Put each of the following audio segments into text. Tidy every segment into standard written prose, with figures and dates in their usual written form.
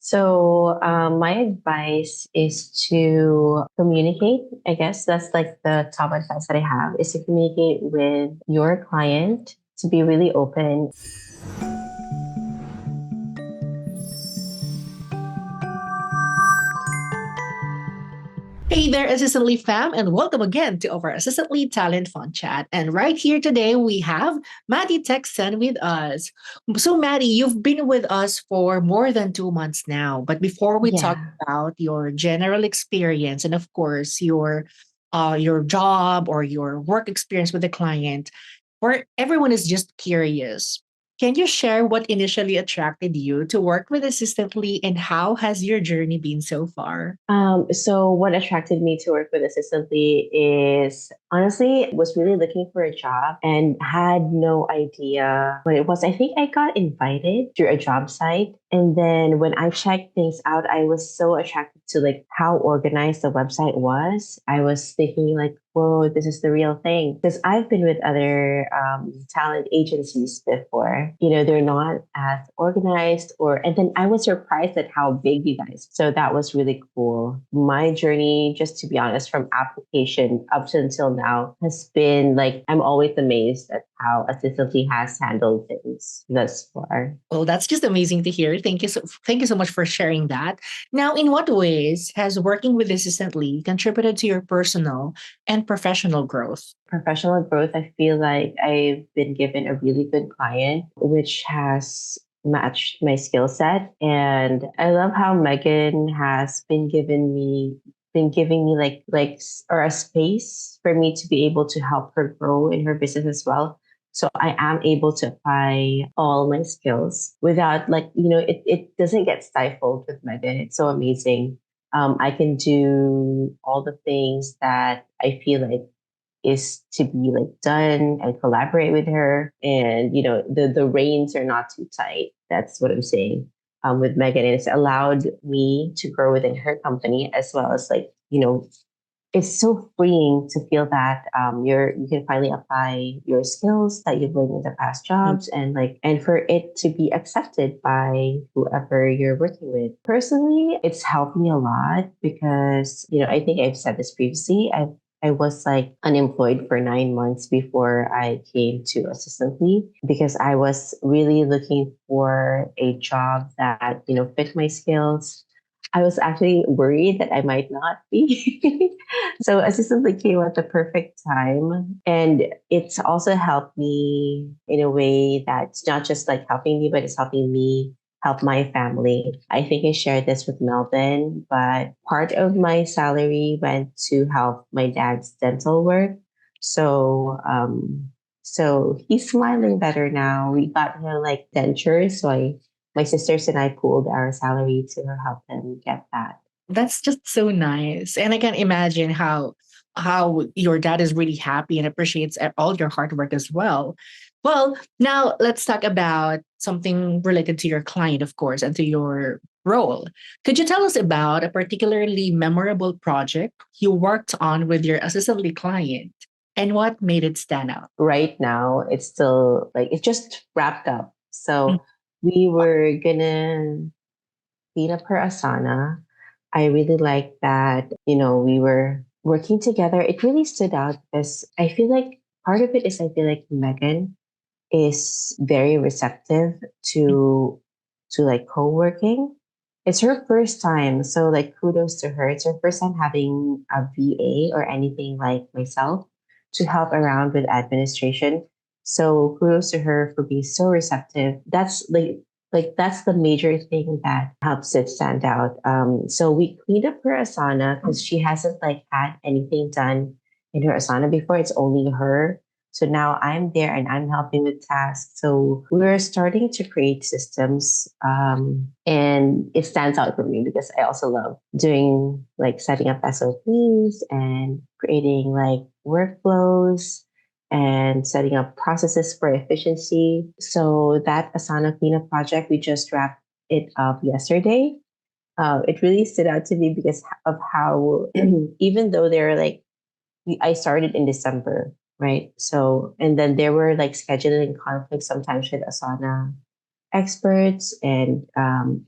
My advice is to communicate. I guess that's like the top advice that I have is to communicate with your client, to be really open. Hey there, Assistant Lead fam, and welcome again to our Assistant Lead Talent Fun Chat. And right here today, we have Matty Texan with us. So, Matty, you've been with us for more than 2 months now. But before we talk Yeah. about your general experience and, of course, your job or your work experience with the client, where everyone is just curious. Can you share what initially attracted you to work with Assistantly and how has your journey been so far? So what attracted me to work with Assistantly is honestly was really looking for a job and had no idea what it was. I think I got invited through a job site. And then when I checked things out, I was so attracted to like how organized the website was. I was thinking like, whoa, this is the real thing. Because I've been with other talent agencies before. They're not as organized and then I was surprised at how big you guys. So that was really cool. My journey, just to be honest, from application up to until now has been like, I'm always amazed at how Assistantly has handled things thus far. Well, that's just amazing to hear. Thank you so much for sharing that. Now, in what ways has working with Assistantly contributed to your personal and professional growth? Professional growth, I feel like I've been given a really good client, which has matched my skill set. And I love how Megan has been giving me or a space for me to be able to help her grow in her business as well. So I am able to apply all my skills without it doesn't get stifled with Megan. It's so amazing. I can do all the things that I feel like is to be like done and collaborate with her. And the reins are not too tight. That's what I'm saying. With Megan, and it's allowed me to grow within her company as well as it's so freeing to feel that you can finally apply your skills that you've learned in the past jobs and for it to be accepted by whoever you're working with. Personally, it's helped me a lot because I think I've said this previously. I was like unemployed for 9 months before I came to Assistantly because I was really looking for a job that fit my skills. I was actually worried that I might not be. So Assistantly came at the perfect time. And it's also helped me in a way that's not just like helping me, but it's helping me help my family. I think I shared this with Melvin, but part of my salary went to help my dad's dental work. So he's smiling better now. We got him like dentures, my sisters and I pooled our salary to help him get that. That's just so nice. And I can imagine how your dad is really happy and appreciates all your hard work as well. Well, now let's talk about something related to your client, of course, and to your role. Could you tell us about a particularly memorable project you worked on with your assistantly client and what made it stand out? Right now, it's still like it just wrapped up. So we were gonna clean up her asana. I really like that, we were working together. It really stood out because I feel like part of it is I feel like Megan is very receptive to like co-working. It's her first time, so like kudos to her. It's her first time having a VA or anything like myself to help around with administration. So kudos to her for being so receptive. That's that's the major thing that helps it stand out. So we cleaned up her Asana because she hasn't like had anything done in her Asana before. It's only her. So now I'm there and I'm helping with tasks. So we're starting to create systems. And it stands out for me because I also love doing like setting up SOPs and creating like workflows and setting up processes for efficiency. So that Asana cleanup project, we just wrapped it up yesterday. It really stood out to me because of how, even though they're like, I started in December, right? So, and then there were like scheduling conflicts sometimes with Asana. experts, and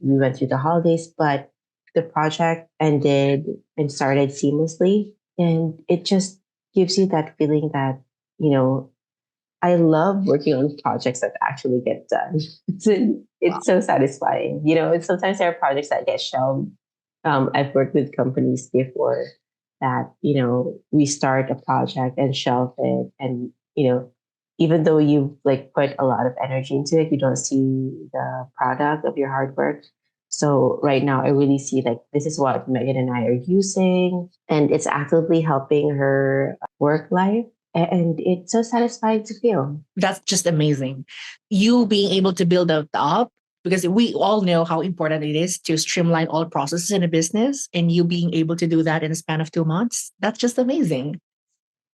we went through the holidays, but the project ended and started seamlessly. And it just gives you that feeling that, you know, I love working on projects that actually get done. It's so satisfying. You know, it's sometimes there are projects that get shelved. I've worked with companies before that, you know, we start a project and shelve it. And, you know, even though you've like put a lot of energy into it, you don't see the product of your hard work. So right now I really see like this is what Megan and I are using, and it's actively helping her work life, and it's so satisfying to feel. That's just amazing. You being able to build that up, because we all know how important it is to streamline all processes in a business, and you being able to do that in a span of 2 months, that's just amazing.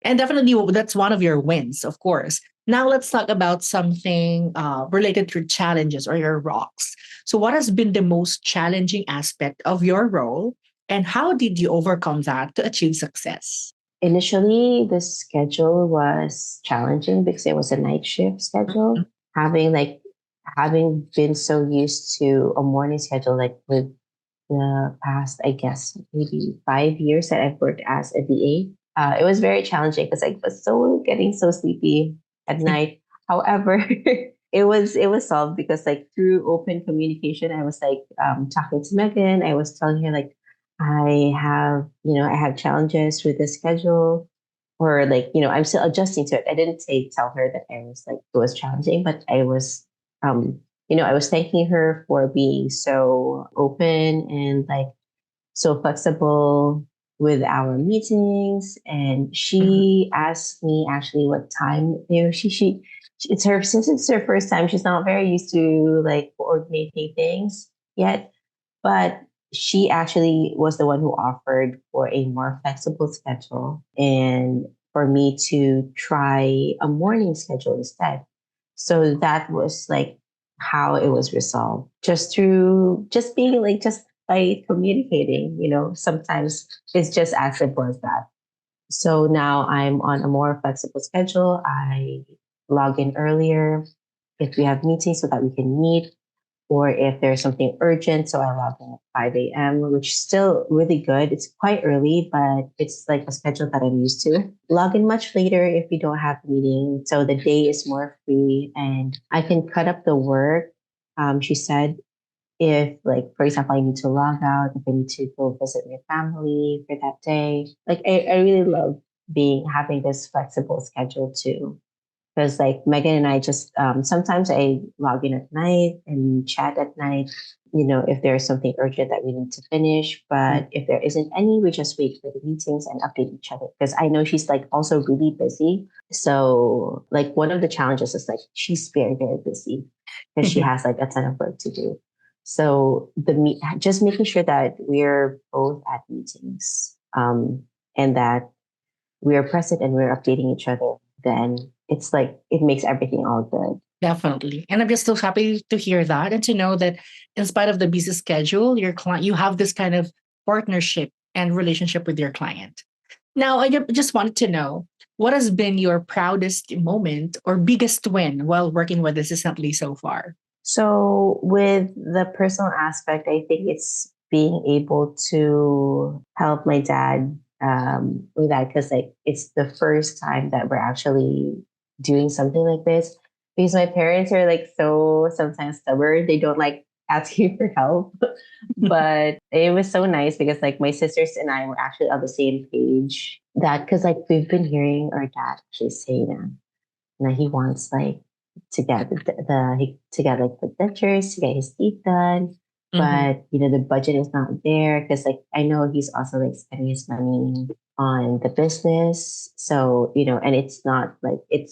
And definitely that's one of your wins, of course. Now let's talk about something related to challenges or your rocks. So, what has been the most challenging aspect of your role, and how did you overcome that to achieve success? Initially, the schedule was challenging because it was a night shift schedule. Having like having been so used to a morning schedule, like with the past, I guess, maybe 5 years that I've worked as a VA, it was very challenging because I was so getting so sleepy at night. However, it was solved because like through open communication, I was like talking to Megan. I was telling her like I have challenges with the schedule, or like I'm still adjusting to it. I didn't tell her that I was like it was challenging, but I was um I was thanking her for being so open and like so flexible with our meetings. And Mhm. she asked me actually what time, it's her, since it's her first time, she's not very used to like coordinating things yet. But she actually was the one who offered for a more flexible schedule and for me to try a morning schedule instead. So that was like how it was resolved, just through just being like just by communicating. Sometimes it's just as simple as that. So now I'm on a more flexible schedule. I log in earlier if we have meetings so that we can meet, or if there's something urgent. So I log in at 5 a.m., which is still really good. It's quite early, but it's like a schedule that I'm used to. Log in much later if we don't have a meeting. So the day is more free and I can cut up the work. She said, if like, for example, I need to log out, if I need to go visit my family for that day. Like I really love having this flexible schedule too, because like Megan and I just sometimes I log in at night and chat at night. If there's something urgent that we need to finish, but if there isn't any, we just wait for the meetings and update each other. Because I know she's like also really busy. So like one of the challenges is like she's very very busy because she has like a ton of work to do. So just making sure that we're both at meetings, and that we are present and we're updating each other, then it's like it makes everything all good. Definitely. And I'm just so happy to hear that and to know that in spite of the busy schedule, your client, you have this kind of partnership and relationship with your client. Now, just wanted to know, what has been your proudest moment or biggest win while working with Assistantly so far? So with the personal aspect, I think it's being able to help my dad with that, because like it's the first time that we're actually doing something like this. Because my parents are like so sometimes stubborn; they don't like asking for help. But it was so nice because like my sisters and I were actually on the same page. That because like we've been hearing our dad actually say that he wants like to get like the dentures to get his teeth done, Mhm. but the budget is not there because like I know he's also like spending his money on the business. So and it's not like it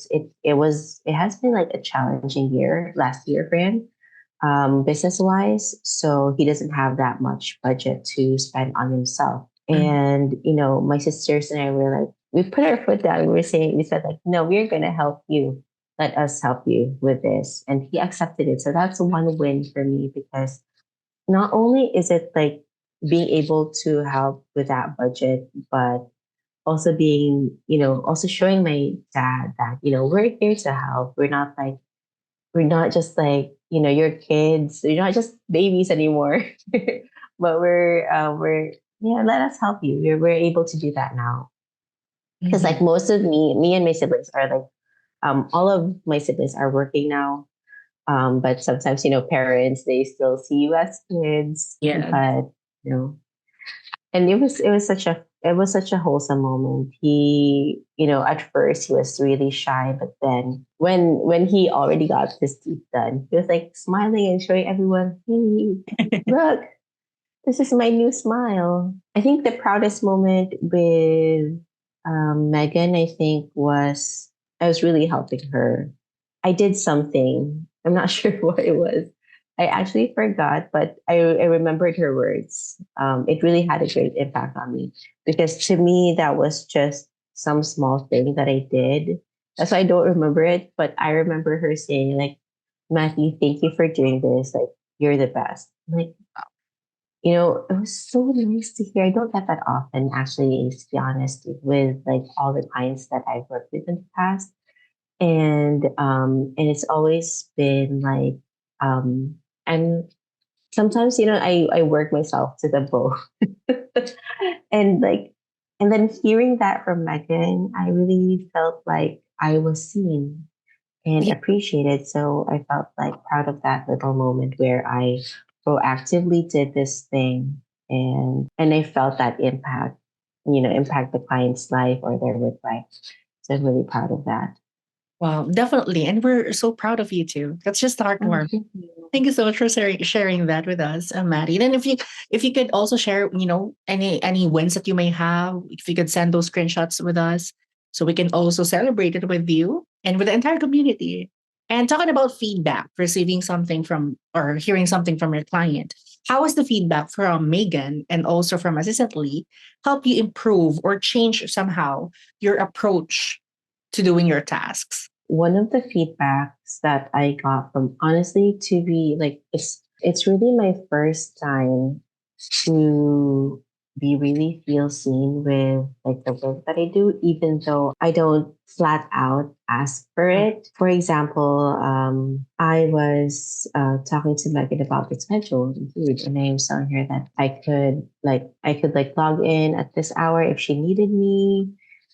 has been like a challenging year last year for him, business wise. So he doesn't have that much budget to spend on himself. Mhm. And, my sisters and I were like, we put our foot down. We said, like, no, we're going to help you. Let us help you with this. And he accepted it. So that's one win for me because not only is it like being able to help with that budget, but also also showing my dad that, we're here to help. We're not just like your kids. You're not just babies anymore, but we're yeah. Let us help you. We're able to do that now because like Mhm. most of me and my siblings are like all of my siblings are working now. But sometimes parents they still see you as kids, Yeah. but you know and it was such a wholesome moment. At first he was really shy, but then when he already got his teeth done, he was like smiling and showing everyone, "Hey, look, this is my new smile." I think the proudest moment with Megan, I think, was I was really helping her. I did something. I'm not sure what it was. I actually forgot, but I remembered her words. It really had a great impact on me because to me, that was just some small thing that I did. That's why I don't remember it, but I remember her saying, like, "Matthew, thank you for doing this. Like, you're the best." Like, it was so nice to hear. I don't get that often, actually, to be honest, with like all the clients that I've worked with in the past. And it's always been like, and sometimes, I work myself to the bone. and like, and then hearing that from Megan, I really felt like I was seen and Yeah. appreciated. So I felt like proud of that little moment where I proactively did this thing and I felt that impact the client's life or their work life. So I'm really proud of that. Wow, definitely. And we're so proud of you too. That's just Oh, heartwarming. thank you. Thank you so much for sharing that with us, Maddie. Then if you could also share, any wins that you may have, if you could send those screenshots with us, so we can also celebrate it with you and with the entire community. And talking about feedback, receiving something from or hearing something from your client, how has the feedback from Megan and also from Assistant Lee help you improve or change somehow your approach to doing your tasks? One of the feedbacks that I got from honestly to be like it's really my first time to be really feel seen with like the work that I do, even though I don't flat out ask for it. For example, I was talking to Megan about the schedule and food, and I was telling her that I could log in at this hour if she needed me.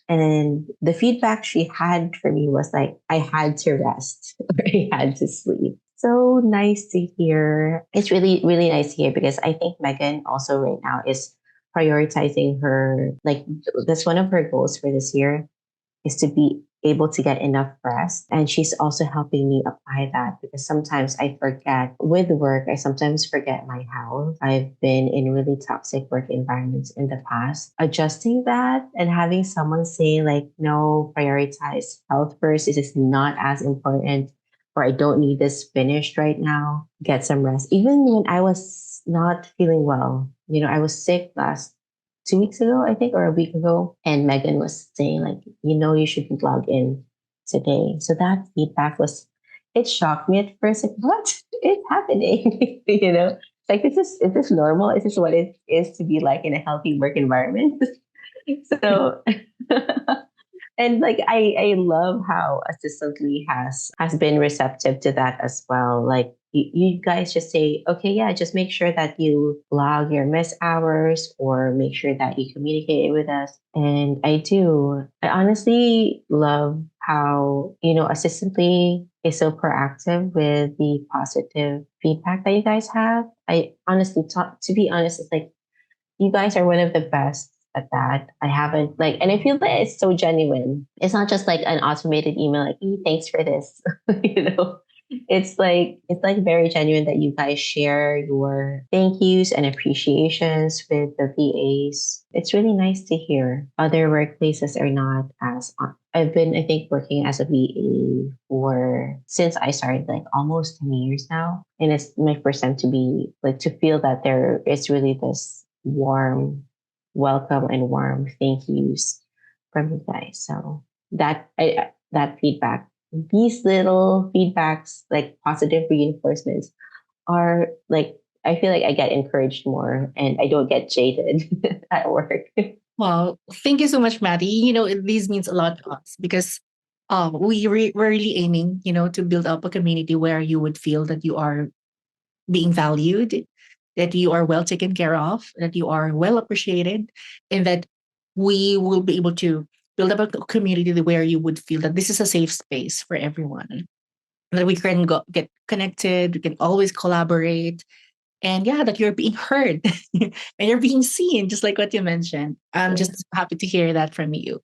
And the feedback she had for me was like, I had to rest or I had to sleep. So nice to hear. It's really, really nice to hear because I think Megan also right now is prioritizing her, like, that's one of her goals for this year is to be able to get enough rest. And she's also helping me apply that because sometimes I forget with work, I sometimes forget my health. I've been in really toxic work environments in the past. Adjusting that and having someone say, like, no, prioritize health first. This is not as important, or I don't need this finished right now. Get some rest. Even when I was not feeling well, I was sick last 2 weeks ago, I think, or a week ago. And Megan was saying, like, you shouldn't log in today. So that feedback it shocked me at first. Like, what is happening? Like, is this normal? Is this what it is to be like in a healthy work environment? So, and like I love how assistantly has been receptive to that as well. Like you guys just say, okay, yeah, just make sure that you log your missed hours or make sure that you communicate with us. And I honestly love how assistantly is so proactive with the positive feedback that you guys have. I honestly talk to be honest, it's like you guys are one of the best at that. I haven't and I feel that it's so genuine. It's not just like an automated email, like, "Hey, thanks for this." you know, it's like very genuine that you guys share your thank yous and appreciations with the VAs. It's really nice to hear. Other workplaces are not as. I've been, I think, working as a VA for since I started, like almost 10 years now, and it's my first time to be like to feel that there is really this warm welcome and warm thank yous from you guys. So that feedback, these little feedbacks, like positive reinforcements, are like I feel like I get encouraged more and I don't get jaded at work. Well, thank you so much, Maddie. These means a lot to us because we're really aiming, to build up a community where you would feel that you are being valued, that you are well taken care of, that you are well appreciated, and that we will be able to build up a community where you would feel that this is a safe space for everyone, that we can get connected, we can always collaborate, and yeah, that you're being heard and you're being seen, just like what you mentioned. I'm Yeah. just happy to hear that from you.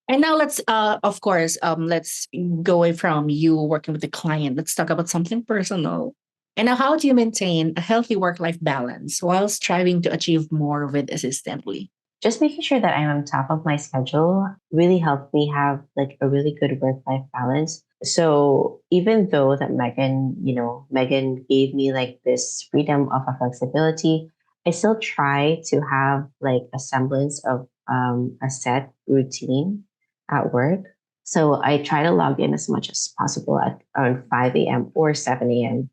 And now let's, of course, let's go away from you working with the client. Let's talk about something personal. And now, how do you maintain a healthy work-life balance while striving to achieve more with assistantly? Just making sure that I'm on top of my schedule really helped me have like a really good work life balance. So even though that Megan gave me like this freedom of a flexibility, I still try to have like a semblance of a set routine at work. So I try to log in as much as possible at around 5 a.m. or 7 a.m.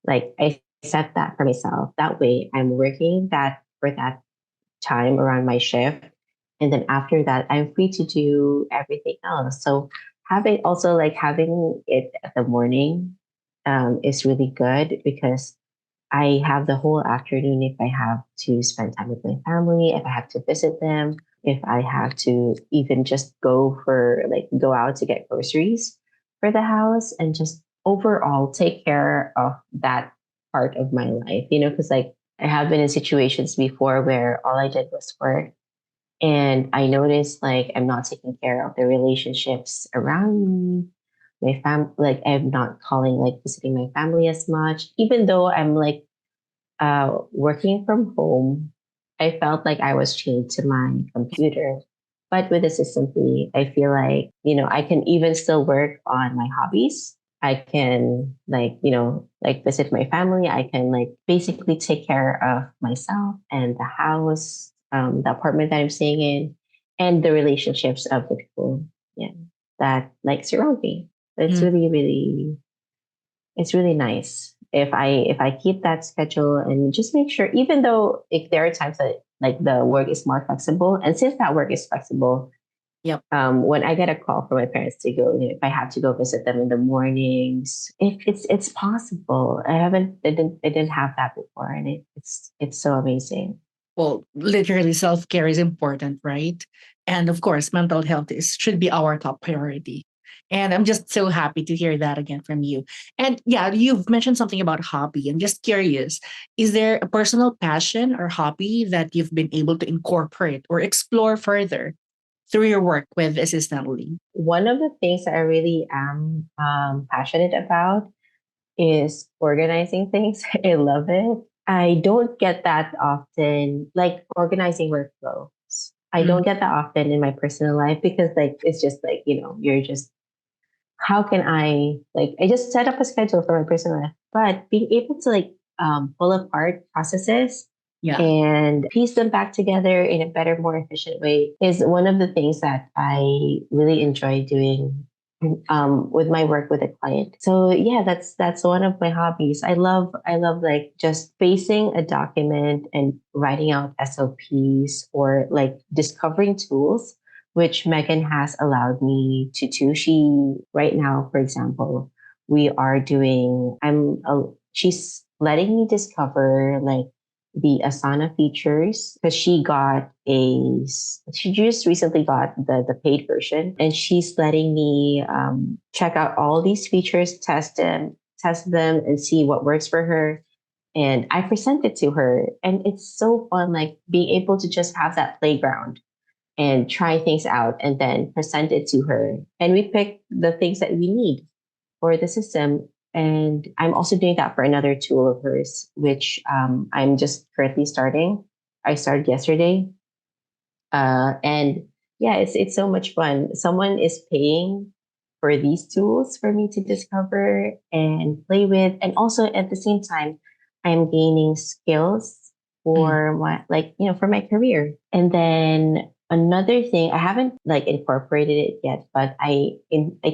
Like I set that for myself. That way I'm working that for that time around my shift. And then after that, I'm free to do everything else. So having it at the morning is really good because I have the whole afternoon if I have to spend time with my family, if I have to visit them, if I have to even just go out to get groceries for the house and just overall take care of that part of my life, because like I have been in situations before where all I did was work and I noticed like I'm not taking care of the relationships around me, my fam like I'm not calling like visiting my family as much, even though I'm like working from home, I felt like I was chained to my computer. But with Assistantly, I feel like, I can even still work on my hobbies. I can like visit my family. I can like basically take care of myself and the house, the apartment that I'm staying in, and the relationships of the people, yeah, that like surround me. It's Mm. really, really it's really nice if I keep that schedule and just make sure, even though if there are times that like the work is more flexible, and since that work is flexible, Yep. when I get a call from my parents to go, if I have to go visit them in the mornings, it's possible. I didn't have that before, and it's so amazing. Well, literally, self care is important, right? And of course, mental health should be our top priority. And I'm just so happy to hear that again from you. And yeah, you've mentioned something about hobby. I'm just curious, is there a personal passion or hobby that you've been able to incorporate or explore further through your work with Assistantly? One of the things that I really am passionate about is organizing things. I love it. I don't get that often, like organizing workflows. I Mm. don't get that often in my personal life because, like, it's just like, you're just, how can I just set up a schedule for my personal life, but being able to, like, pull apart processes Yeah. and piece them back together in a better, more efficient way is one of the things that I really enjoy doing with my work with a client. So yeah, that's one of my hobbies. I love like just facing a document and writing out SOPs or like discovering tools, which Megan has allowed me to do. She right now, for example, we are doing. She's letting me discover like the Asana features because she just recently got the paid version, and she's letting me check out all these features, test them and see what works for her, and I present it to her, and it's so fun like being able to just have that playground and try things out and then present it to her, and we pick the things that we need for the system. And I'm also doing that for another tool of hers, which I'm just currently starting. I started yesterday, and yeah, it's so much fun. Someone is paying for these tools for me to discover and play with, and also at the same time, I'm gaining skills Mm. for for my career. And then another thing, I haven't like incorporated it yet, but I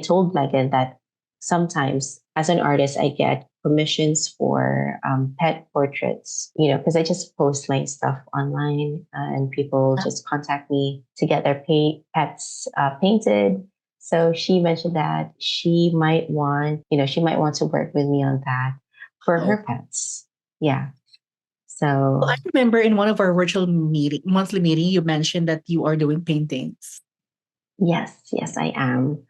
told Megan that sometimes as an artist, I get commissions for pet portraits, because I just post my stuff online and people just contact me to get their pets painted. So she mentioned that she might want to work with me on that for Oh. her pets. Yeah. Well, I So remember in one of our virtual monthly meeting, you mentioned that you are doing paintings. yes, yes, I am.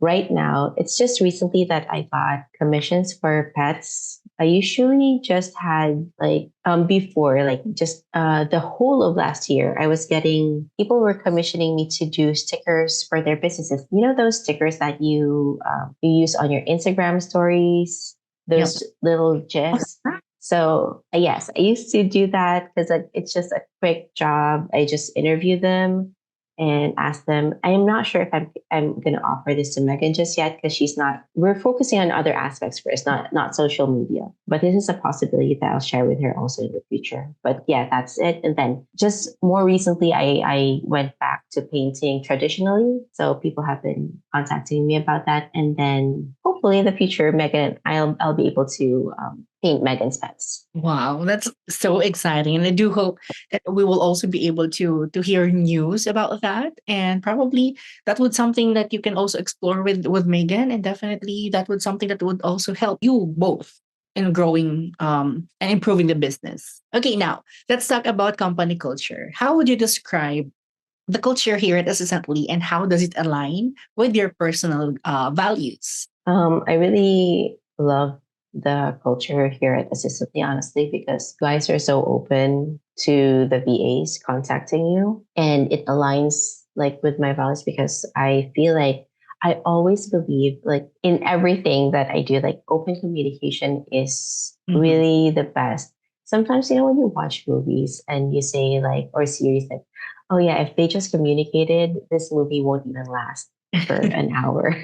Right now, it's just recently that I got commissions for pets. I usually just had like before like just the whole of last year, I was getting people were commissioning me to do stickers for their businesses. You know those stickers that you use on your Instagram stories, Yep. those little gifs. So yes, I used to do that because it's just a quick job. I just interview them and ask them. I'm not sure if I'm going to offer this to Megan just yet because she's not. We're focusing on other aspects first, not social media. But this is a possibility that I'll share with her also in the future. But yeah, that's it. And then just more recently, I went back to painting traditionally. So people have been contacting me about that. And then hopefully in the future, Megan, I'll be able to paint Megan's pets. Wow, that's so exciting. And I do hope that we will also be able to hear news about that. And probably that would something that you can also explore with Megan. And definitely that would something that would also help you both in growing and improving the business. Okay, now let's talk about company culture. How would you describe the culture here at Assistantly and how does it align with your personal values? I really love the culture here at Assistantly, honestly, because guys are so open to the VAs contacting you, and it aligns like with my values because I feel like I always believe like in everything that I do, like open communication is Mhm. really the best. Sometimes, when you watch movies and you say like, or series like, oh yeah, if they just communicated, this movie won't even last for an hour.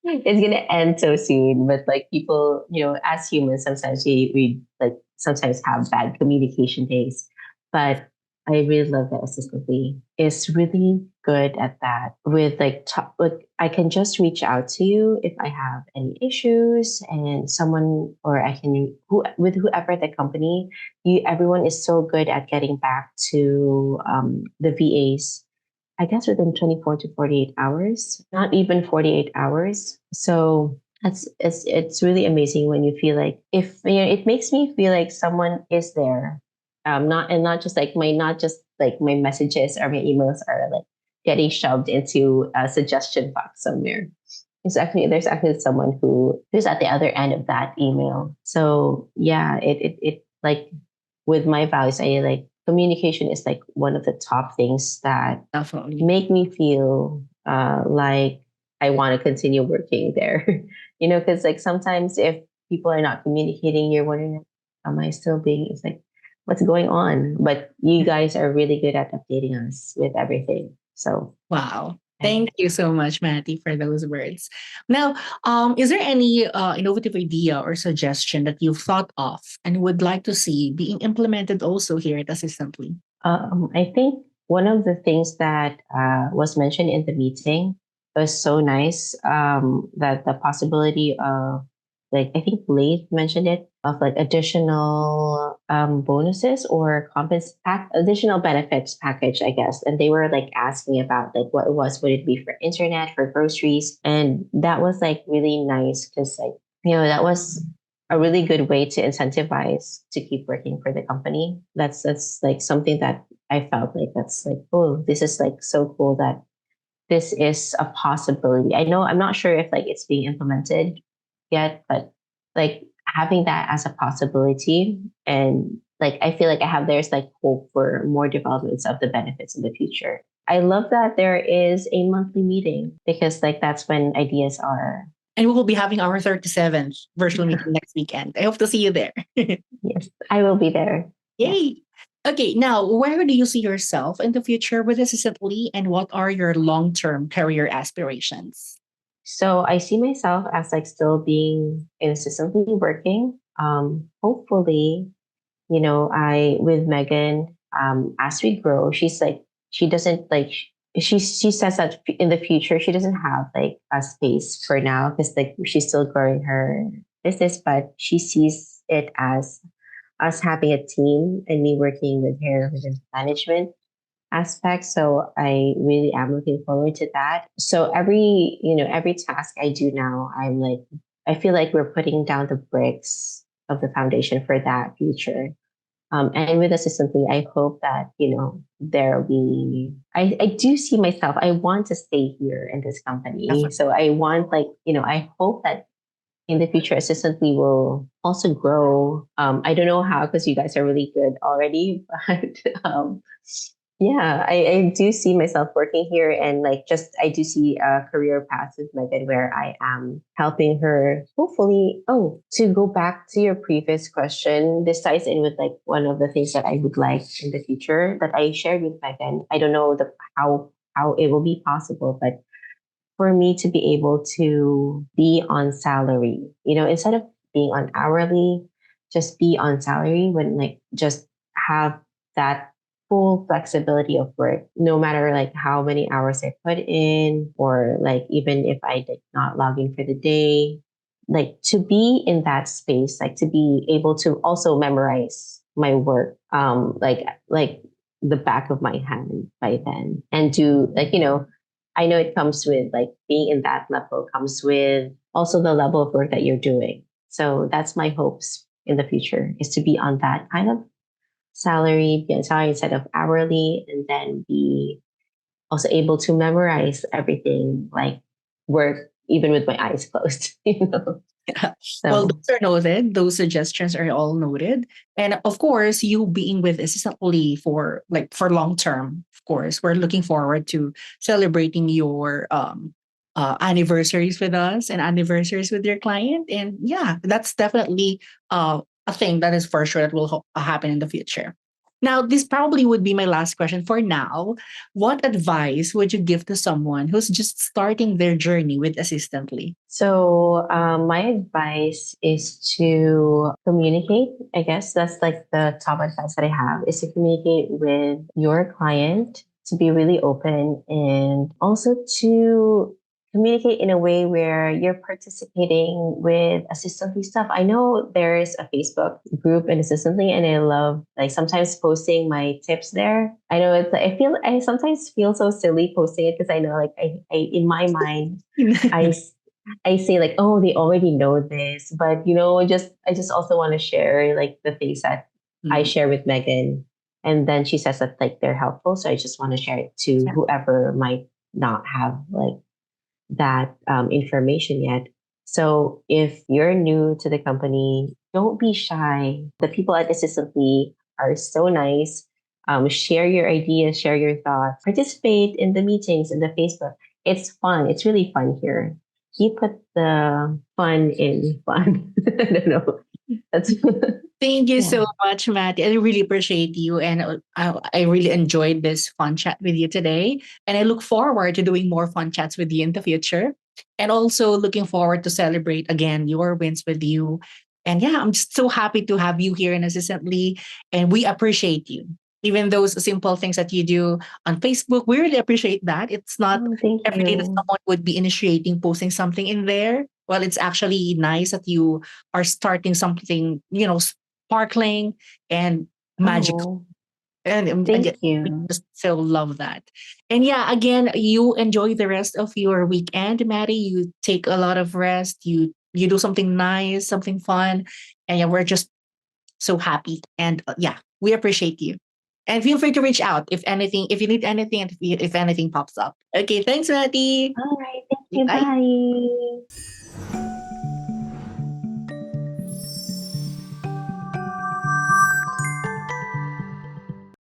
It's gonna end so soon. But like people, as humans, sometimes we like sometimes have bad communication days. But I really love that assistantly is really good at that. With like I can just reach out to you if I have any issues, and someone or I can with whoever at the company. You everyone is so good at getting back to the VAs, I guess within 24 to 48 hours, not even 48 hours. So it's really amazing when you feel like if it makes me feel like someone is there. Not just like my messages or my emails are like getting shoved into a suggestion box somewhere. There's actually someone who's at the other end of that email. So yeah, it like with my values, I like communication is like one of the top things that Definitely. make me feel like I want to continue working there. Because like sometimes if people are not communicating, you're wondering, am I still being? It's like, what's going on? But you guys are really good at updating us with everything. So Wow. yeah. Thank you so much, Matty, for those words. Now, is there any innovative idea or suggestion that you've thought of and would like to see being implemented also here at Assistantly? I think one of the things that was mentioned in the meeting was so nice, that the possibility of, like, I think Blade mentioned it, of like additional bonuses or additional benefits package, I guess. And they were like asking about like what it was, would it be for internet, for groceries? And that was like really nice because like, that was a really good way to incentivize to keep working for the company. That's like something that I felt like that's like, oh, this is like so cool that this is a possibility. I know I'm not sure if like it's being implemented yet, but like having that as a possibility, and like I feel like there's like hope for more developments of the benefits in the future. I love that there is a monthly meeting because like that's when ideas are. And we will be having our 37th virtual meeting next weekend. I hope to see you there. Yes, I will be there. Yes. Yay. Okay, now where do you see yourself in the future with Assistantly and what are your long term career aspirations? So I see myself as like still being consistently working. Hopefully, I with Megan, as we grow, she's like she doesn't like she says that in the future she doesn't have like a space for now because like she's still growing her business, but she sees it as us having a team and me working with her within management. aspect. So I really am looking forward to that. So every task I do now, I feel like we're putting down the bricks of the foundation for that future. And with Assistantly, I hope that, there'll be, I do see myself, I want to stay here in this company. Definitely. So I want, like, I hope that in the future, Assistantly will also grow. I don't know how, because you guys are really good already, but yeah, I do see myself working here, and like, just I do see a career path with Megan where I am helping her. Hopefully, oh, to go back to your previous question, this ties in with like one of the things that I would like in the future that I shared with Megan. I don't know how it will be possible, but for me to be able to be on salary, instead of being on hourly, just be on salary, when like just have that full flexibility of work, no matter like how many hours I put in, or like even if I did not log in for the day, like to be in that space, like to be able to also memorize my work, like the back of my hand by then, and do, like, I know it comes with, like, being in that level comes with also the level of work that you're doing. So that's my hopes in the future, is to be on that kind of salary, be on salary instead of hourly, and then be also able to memorize everything, like work even with my eyes closed, Yeah. Well, So those are noted. Those suggestions are all noted. And of course, you being with Assistantly for long term, of course, we're looking forward to celebrating your anniversaries with us and anniversaries with your client. And yeah, that's definitely a thing that is for sure that will happen in the future. Now, this probably would be my last question for now. What advice would you give to someone who's just starting their journey with Assistantly? my advice is to communicate. I guess that's like the top advice that I have, is to communicate with your client, to be really open, and also to communicate in a way where you're participating with Assistantly stuff. I know there's a Facebook group in Assistantly, and I love, like, sometimes posting my tips there. I know I sometimes feel so silly posting it, because I know, like, I in my mind, I I say like, oh, they already know this, but just I just also want to share like the things that I Mm, share with Megan, and then she says that like they're helpful, so I just want to share it to yeah. whoever might not have like that information yet. So if you're new to the company, don't be shy. The people at Assistantly are so nice. Share your ideas, share your thoughts, participate in the meetings in the Facebook. It's fun. It's really fun here. He put the fun in fun. I don't know. That's Thank you yeah. so much, Matty. I really appreciate you. And I really enjoyed this fun chat with you today. And I look forward to doing more fun chats with you in the future. And also looking forward to celebrate again your wins with you. And yeah, I'm just so happy to have you here in Assistantly. And we appreciate you. Even those simple things that you do on Facebook, we really appreciate that. It's not Oh, thank every day that you. someone would be initiating posting something in there. Well, it's actually nice that you are starting something, sparkling and magical. Oh, And again, thank we you. just so love that. And yeah, again, you enjoy the rest of your weekend, Maddie. You take a lot of rest. You do something nice, something fun, and yeah, we're just so happy. And yeah, we appreciate you. And feel free to reach out if anything, if you need anything, and if anything pops up. Okay, thanks, Maddie. All right. Thank you. Bye. Bye.